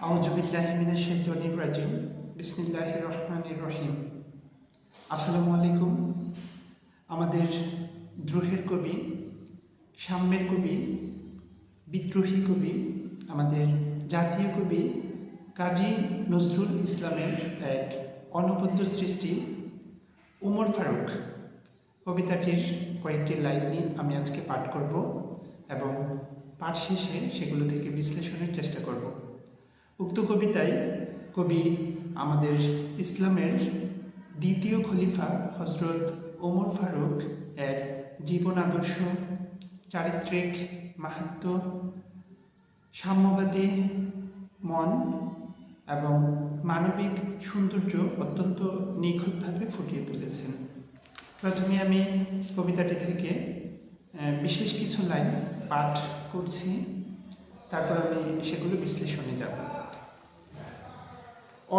আউযুবিল্লাহি মিনাশ শাইতানির রাজিম। বিসমিল্লাহির রহমানির রহিম। আসসালামু আলাইকুম। আমাদের দ্রোহের কবি, সাম্যের কবি, বিদ্রোহী কবি, আমাদের জাতীয় কবি কাজী নজরুল ইসলামের এক অনবদ্য সৃষ্টি উমর ফারুক কবিতাটির কয়েকটি লাইন নিয়ে আমি আজকে পাঠ করব এবং পাঠ শেষে সেগুলো থেকে বিশ্লেষণের চেষ্টা করব। উক্ত কবিতায় কবি আমাদের ইসলামের দ্বিতীয় খলিফা হজরত ওমর ফারুক এর জীবন আদর্শ, চারিত্রিক মাহাত্ম্য, সাম্যবাদী মন এবং মানবিক সৌন্দর্য অত্যন্ত নিখুঁতভাবে ফুটিয়ে তুলেছেন। প্রথমে আমি কবিতাটি থেকে বিশেষ কিছু লাইন পাঠ করছি, তারপর আমি সেগুলো বিশ্লেষণে যাব।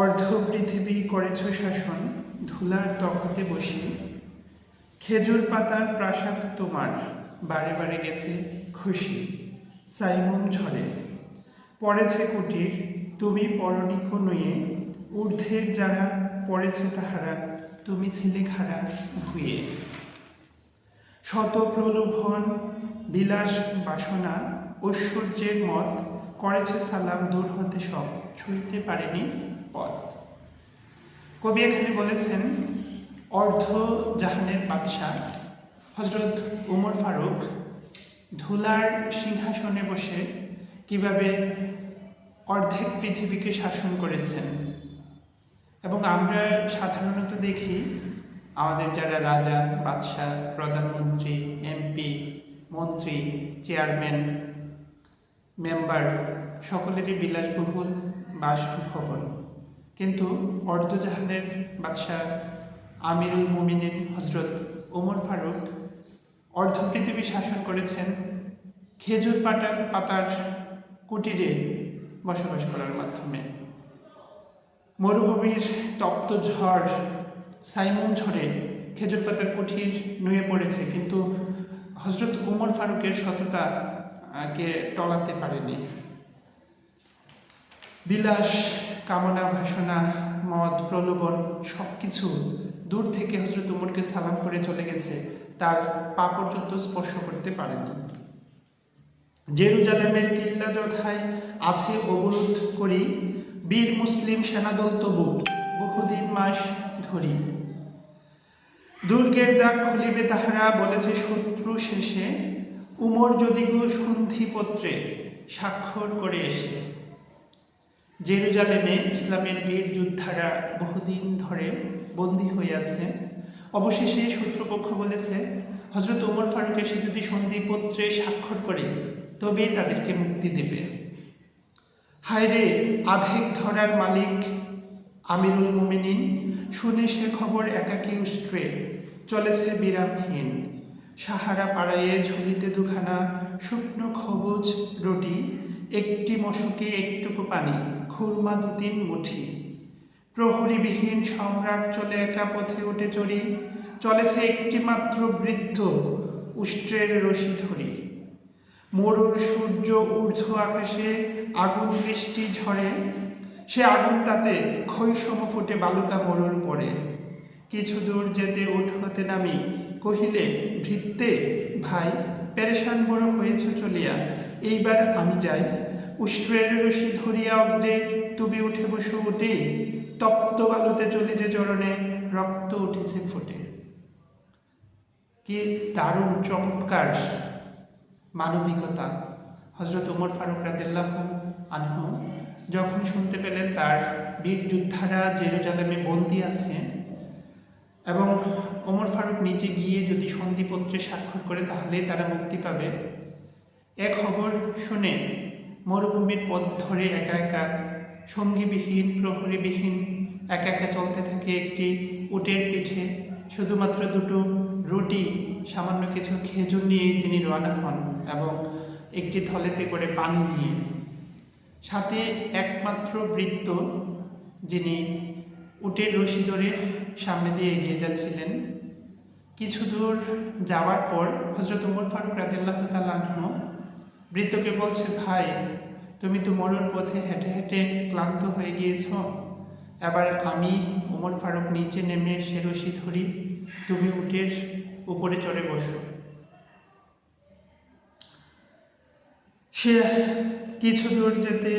অর্ধ পৃথিবী করেছ শাসন, ধুলার তখতে বসি, খেজুর পাতার প্রাসাদ তোমার, বারে বারে গেছে খুশি। সাইমুম ঝরে পড়েছে কুটির, তুমি পরনিক নুয়ে, ঊর্ধ্বের যারা পড়েছে তাহারা, তুমি ছিলে খাড়া ভুয়ে। শত প্রলোভন বিলাস বাসনা, ঐশ্বর্যের মত, করেছে সালাম দূর হতে সব, ছুঁইতে পারেনি পথ। কবি এখানে বলেছেন অর্ধ জাহানের বাদশাহ হজরত উমর ফারুক ধুলার সিংহাসনে বসে কিভাবে অর্ধেক পৃথিবীকে শাসন করেছেন। এবং আমরা সাধারণত দেখি আমাদের যারা রাজা, বাদশাহ, প্রধানমন্ত্রী, এমপি, মন্ত্রী, চেয়ারম্যান, মেম্বার সকলেরই বিলাসবহুল বাসভবন, কিন্তু অর্ধজাহানের বাদশাহ আমিরুল মুমিনিন হজরত ওমর ফারুক অর্ধ পৃথিবী শাসন করেছেন খেজুর পাতার কুটিরে বসবাস করার মাধ্যমে। মরুভূমির তপ্ত ঝড় সাইমুম ঝড়ে খেজুর পাতার কুঠির নুয়ে পড়েছে, কিন্তু হজরত ওমর ফারুকের সততাকে টলাতে পারেনি। বিলাস, কামনা বাসনা, মদ, প্রলোভন সব কিছু দূর থেকে হজরত উমরকে সালাম করে চলে গেছে, তার পা পর্যন্ত স্পর্শ করতে পারেনি। জেরুজালেমের কিল্লা যথায় আছে অবরোধ করি, বীর মুসলিম সেনাদল তবু বহুদিন মাস ধরি। দুর্গের দ্বার খুলিবে তাহারা, বলেছে শত্রু শেষে, উমর যদি গো সন্ধিপত্রে স্বাক্ষর করে এসে। জেরুজালেমে ইসলামের বীর যোদ্ধারা বহুদিন ধরে বন্দী হয়ে আছে। অবশেষে শত্রুপক্ষ বলেছে হজরত ওমর ফারুক এসে যদি সন্ধিপত্রে স্বাক্ষর করে তবে তাদেরকে মুক্তি দেবে। হায়রে আধেক ধরার মালিক আমিরুল মুমিনিন, শুনে সে খবর একাকী উষ্ট্রে চলেছে বিরামহীন। সাহারা পাড়াইয়ে ঝুলিতে দুখানা শুকনো খবুজ রুটি, একটি মশকে একটুকু পানি, খুরমা 2-3 মুঠি। প্রহরীবিহীন সম্রাট চলে একা পথে উঠে চড়ি, চলেছে একটি মাত্র বৃদ্ধ উষ্ট্রের রশি ধরি। মরুর সূর্য ঊর্ধ্ব আকাশে আগুন বৃষ্টি ঝরে, সে আগুন তাতে ক্ষয়সম ফুটে বালুকা মরুর পরে। কিছু দূর যেতে উঠ হতে নামি, কহিলে ভৃত্যে ভাই, পেরেশান বড় হয়েছ চলিয়া, এইবার আমি যাই। উষ্ট্রের রশি ধরিয়া অগ্রে তুমি উঠে বসো উঠে, তপ্ত বালুতে চলে যে চরণে রক্ত উঠেছে ফুটে। কি দারুণ চমৎকার মানবিকতা! হজরত ওমর ফারুক রাদিয়াল্লাহু আনহু যখন শুনতে পেলেন তার বীর যোদ্ধারা জেরুজালেমে বন্দী আছে এবং ওমর ফারুক নিজে গিয়ে যদি সন্ধিপত্রে স্বাক্ষর করে তাহলে তারা মুক্তি পাবে, এ খবর শুনে মরুভূমির পথ ধরে একা একা সঙ্গীবিহীন, প্রহরীবিহীন একা একা চলতে থাকে একটি উটের পিঠে, শুধুমাত্র 2টো রুটি, সামান্য কিছু খেজুর নিয়েই তিনি রওনা হন এবং একটি থলেতে করে পানি নিয়ে। সাথে একমাত্র বৃদ্ধ যিনি উটের রশি ধরে সামনে দিয়ে এগিয়ে যাচ্ছিলেন। কিছু দূর যাওয়ার পর হজরত ওমর ফারুক রাদিয়াল্লাহু তাআলা আনহু বৃদ্ধকে বলছে, ভাই তুমি তো মরণ পথে হেঁটে হেঁটে ক্লান্ত হয়ে গিয়েছ। এবার আমি ওমর ফারুক নিচে নেমে সে রশি ধরি, তুমি উটের উপরে চড়ে বসো। সে কিছু দূর যেতে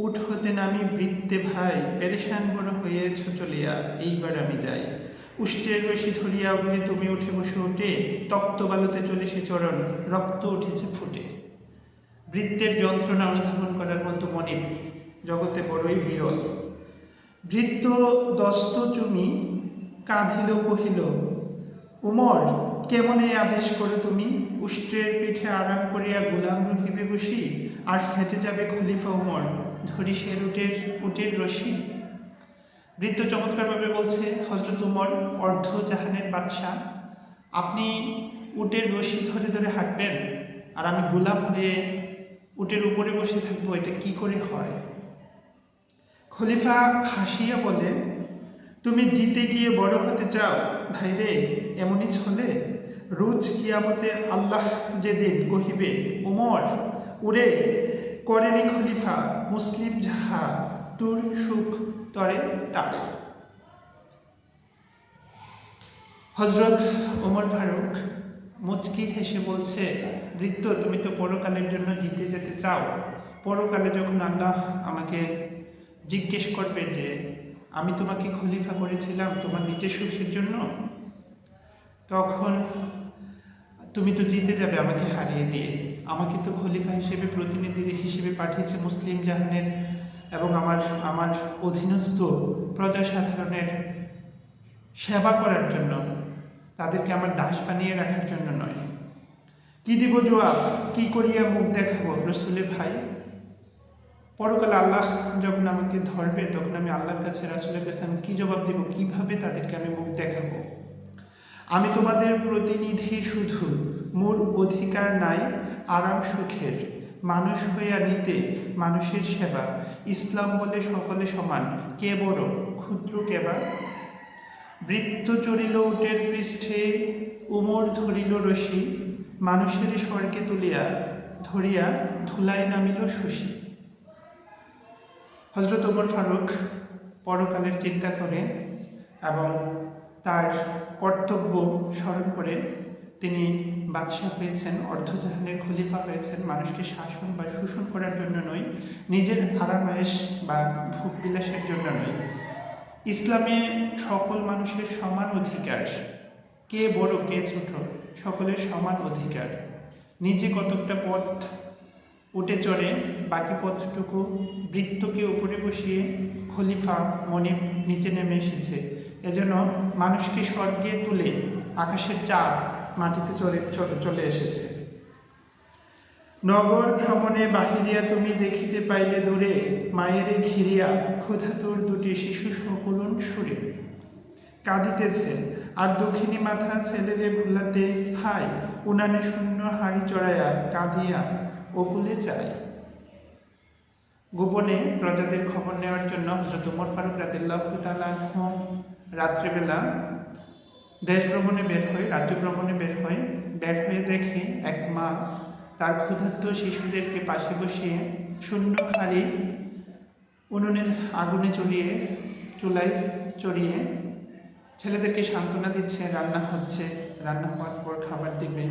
উঠ হতে নামি, বৃত্তে ভাই পেরেশান বড় হইয়াছ চলিয়া, এইবার আমি যাই। উষ্টের রশি ধরিয়া অগ্নি তুমি উঠে বসে উঠে, তপ্ত বালুতে চলিছে চরণ, রক্ত উঠেছে ফুটে। বৃত্তের যন্ত্রণা অনুধাবন করার মতো মনিব জগতে বড়ই বিরল। বৃত্ত দস্ত চুমি কাঁধিল কহিল, উমর কেমনে আদেশ করো তুমি? উষ্ট্রের পিঠে আরাম করিয়া গোলাম রহিবে বসি, আর হেঁটে যাবে খলিফা উমর ধরি সে উটের রশি। বৃত্ত চমৎকারভাবে বলছে, হযরত উমর অর্ধ জাহানের বাদশাহ, আপনি উটের রশি ধরে ধরে হাঁটবেন আর আমি গোলাম হয়ে উটের উপরে বসে থাকবো, এটা কি করে হয়? খলিফা হাসিয়া বলে, তুমি জিতে গিয়ে বড় হতে চাও ভাইরে, এমনই ছলে। রোজ কিয়ামতে আল্লাহ যেদিন কহিবে, ওমর উরে করেনি খলিফা, মুসলিম যাহা তোর সুখ তরে টালে। হযরত ওমর ফারুক মুচকি হেসে বলছে, বৃত্ত তুমি তো পরকালের জন্য জিতে যেতে চাও। পরকালে যখন আল্লাহ আমাকে জিজ্ঞেস করবে যে আমি তোমাকে খলিফা করেছিলাম তোমার নিজের সুখের জন্য, তখন তুমি তো জিতে যাবে আমাকে হারিয়ে দিয়ে। আমাকে তো খলিফা হিসেবে, প্রতিনিধি হিসেবে পাঠিয়েছে মুসলিম জাহানের এবং আমার অধীনস্থ প্রজাসাধারণের সেবা করার জন্য, তাদেরকে আমার দাস বানিয়ে রাখার জন্য নয়। কি দিব জবাব, কি করিয়া মুখ দেখাবো রসুলের ভাই? পরকালে আল্লাহ যখন আমাকে ধরবে তখন আমি আল্লাহর কাছে, রাসূলের কাছে আমি কি জবাব দেব? কিভাবে তাদেরকে আমি মুখ দেখাবো? আমি তোমাদের প্রতিনিধি, শুধু মোর অধিকার নাই আরাম সুখের, মানুষ হইয়া নিতে মানুষের সেবা। ইসলাম বলে সকলে সমান, কে বড় ক্ষুদ্র কেবা। বৃত্ত চড়িল উটের পৃষ্ঠে, উমর ধরিল রশি, মানুষের স্বর্গে তুলিয়া ধরিয়া ধুলায় নামিল শশী। হযরত ওমর ফারুক পরকালের চিন্তা করে এবং তার কর্তব্য স্মরণ করে তিনি বাদশাহ হয়েছেন, অর্ধজাহানের খলিফা হয়েছেন, মানুষকে শাসন বা শোষণ করার জন্য নয়, নিজের আরামায়েশ বা ভোগ বিলাসের জন্য নয়। ইসলামে সকল মানুষের সমান অধিকার, কে বড় কে ছোট, সকলের সমান অধিকার। নিজে কতকটা পথ উঠে চড়ে বাকি পথটুকু বৃত্তকে উপরে বসিয়ে খলিফা মনিব নিচে নেমে এসেছে। এজন্য মানুষকে স্বর্গে তুলে আকাশের চাঁদ মাটিতে চলে এসেছে। নগর ভ্রমণে বাহিরিয়া তুমি দেখিতে পাইলে দূরে, মায়েরে ঘিরিয়া ক্ষুধাতুর দুটি শিশু সকলুন সুরে কাঁদিতেছে, আর দক্ষিণী মাথা ছেলেরে ভুলাতে হায়, উনানে শূন্য হাড়ি চড়াইয়া কাঁদিয়া অকুলে চায়। গোপনে প্রজাদের খবর নেওয়ার জন্য হযরত ওমর ফারুক রাদিয়াল্লাহু তাআলা আনহু রাত্রেবেলা দেশ ভ্রমণে বের হয়, রাজ্য ভ্রমণে বের হয়ে দেখে এক মা তার ক্ষুধার্ত শিশুদেরকে পাশে বসিয়ে শূন্য হাড়ি উনুনের আগুনে চুলায় চড়িয়ে ছেলেদেরকে সান্ত্বনা দিচ্ছে, রান্না হচ্ছে, রান্না হওয়ার পর খাবার দিবে।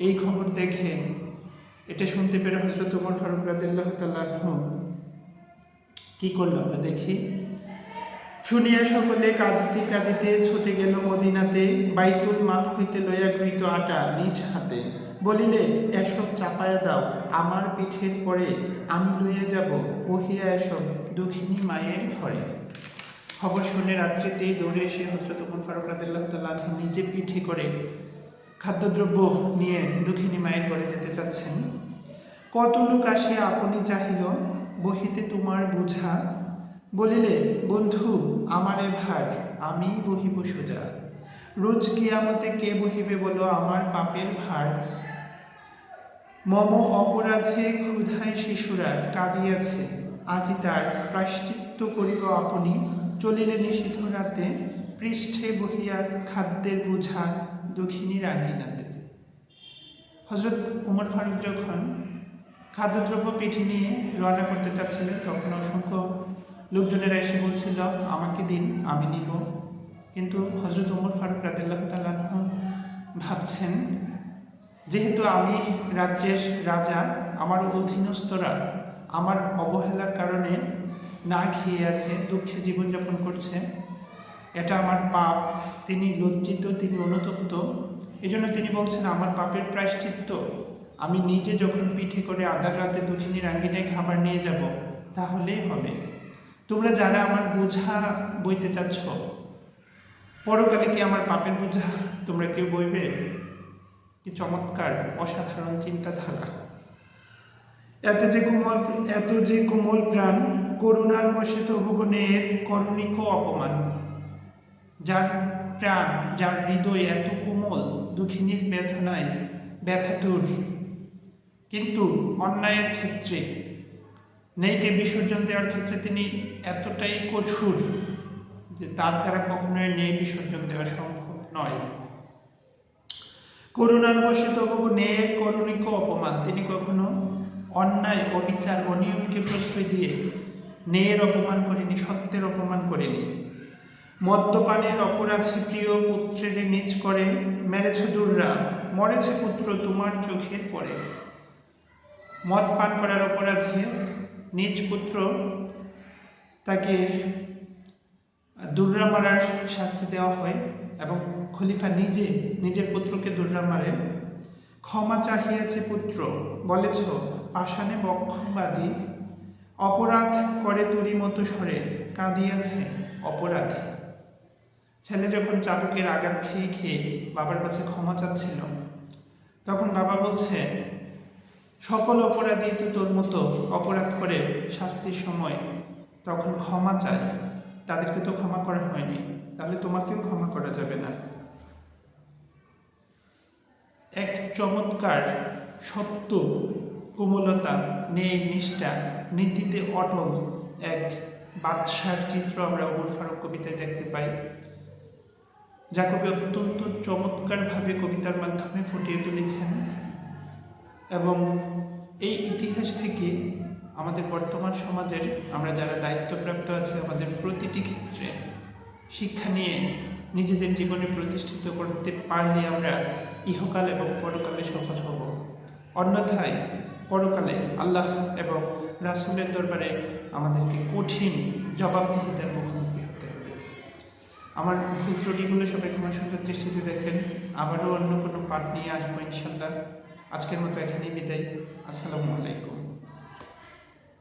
এই খবর দেখে, এটা শুনতে পেরে হযরত ওমর ফারুক রাদিয়াল্লাহু তাআলা আনহু কি করলো আমরা দেখি। শুনিয়া সকলে কাঁদিতে কাঁদিতে ছুটে গেল মদিনাতে, বাইতুল মাল হইতে লইয়া গৃহীত আটা নিজ হাতে, বলিলে এসব চাপায়া দাও আমার পিঠের পরে, আমি লইয়া যাব বহিয়া এসব দুঃখিনী মায়ের ঘরে। খবর শুনে রাত্রিতেই দৌড়ে এসে হযরত ওমর ফারুক রাদিয়াল্লাহু তাআলা আনহু নিজে পিঠে করে খাদ্যদ্রব্য নিয়ে দুঃখিনী মায়ের ঘরে যেতে চাচ্ছেন। কত লোক আসিয়া আপনি চাহিল, বহিতে তোমার বোঝা, বলিলে বন্ধু আমারে ভার, আমি বহিব সোজা। রোজ কিয়ামতে কে বহিবে বলো আমার পাপের ভার, মম অপরাধে ক্ষুধায় শিশুরা কাঁদিয়াছে, আজি তার প্রায়শ্চিত্ত করিব আপনি, চলিলে নিষিদ্ধ রাতে পৃষ্ঠে বহিয়া খাদ্যের বোঝা দুঃখিনীর আঙ্গিনাতে। হযরত ওমর ফারুক যখন খাদ্যদ্রব্য পিঠে নিয়ে রওনা করতে চাচ্ছিলেন, তখন অসংখ্য লোকজনেরা এসে বলছিল আমাকে দিন, আমি নিব। কিন্তু হযরত ওমর ফারুক রাদিয়াল্লাহু তাআলা আনহু ভাবছেন, যেহেতু আমি রাজ্যের রাজা, আমার অধীনস্থরা আমার অবহেলার কারণে না খেয়ে আছে, দুঃখে জীবনযাপন করছে, এটা আমার পাপ। তিনি লজ্জিত, তিনি অনুতপ্ত। এজন্য তিনি বলছেন আমার পাপের প্রায়শ্চিত্ত আমি নিজে যখন পিঠে করে আধার রাতে দক্ষিণীর আঙ্গিনায় খাবার নিয়ে যাব, তাহলেই হবে। তোমরা যারা আমার বোঝা বইতে চাচ্ছ, পরকালে কি আমার পাপের বোঝা তোমরা কেউ বইবে? কি চমৎকার অসাধারণ চিন্তাধারা! এত যে কোমল প্রাণ, করুণার বশে তবু গুণের করণিক অপমান। যার প্রাণ, যার হৃদয় এত কোমল, দুঃখিনীর বেদনায় ব্যথাতুর, কিন্তু অন্যায়ের ক্ষেত্রে, ন্যায়কে বিসর্জন দেওয়ার ক্ষেত্রে তিনি এতটাই কঠোর যে তার দ্বারা কখনোই ন্যায় বিসর্জন দেওয়া সম্ভব নয়। করুণার বশে তবু ন্যায়ের করণিক অপমান। তিনি কখনো অন্যায়, অবিচার, অনিয়মকে প্রশ্রয় দিয়ে ন্যায়ের অপমান করেনি, সত্যের অপমান করেনি। মদ্যপানের অপরাধী প্রিয় পুত্রের নিজ করে মেরেছ দুররা, মরেছে পুত্র তোমার চোখের পরে। মদ পান করার অপরাধে নিজ পুত্র, তাকে দুররা মারার শাস্তি দেওয়া হয় এবং খলিফা নিজের পুত্রকে দুররা মারে। ক্ষমা চাহিয়াছে পুত্র, বলেছ পাষাণে বক্ষ বাঁধি, অপরাধ করে তুরি মতো সরে, কাঁদিয়াছে অপরাধী। ছেলে যখন চাবুকের আঘাত খেয়ে খেয়ে বাবার কাছে ক্ষমা চাচ্ছিল, তখন বাবা বলছে সকল অপরাধী তো তোর মতো অপরাধ করে শাস্তির সময় তখন ক্ষমা চায়, তাদেরকে তো ক্ষমা করা হয়নি, তাহলে তোমাকেও ক্ষমা করা যাবে না। এক চমৎকার সত্য, কোমলতা, ন্যায়, নিষ্ঠা, নীতিতে অটল এক বাদশার চিত্র আমরা ওমর ফারুক কবিতায় দেখতে পাই, যা কবি অত্যন্ত চমৎকারভাবে কবিতার মাধ্যমে ফুটিয়ে তুলেছেন। এবং এই ইতিহাস থেকে আমাদের বর্তমান সমাজের আমরা যারা দায়িত্বপ্রাপ্ত আছি, আমাদের প্রতিটি ক্ষেত্রে শিক্ষা নিয়ে নিজেদের জীবনে প্রতিষ্ঠিত করতে পারলে আমরা ইহকাল এবং পরকালে সফল হব। অন্যথায় পরকালে আল্লাহ এবং রাসূলের দরবারে আমাদেরকে কঠিন জবাবদিহিতার মুখোমুখি হতে হবে। আমার ভুল ত্রুটিগুলো সবাই ক্ষমার সুন্দর দৃষ্টিতে দেখবেন। আবারও অন্য কোনো পাঠ নিয়ে আসবো ইনশাল্লাহ। আজকের মতো এখানেই বিদায়। আসসালামু আলাইকুম।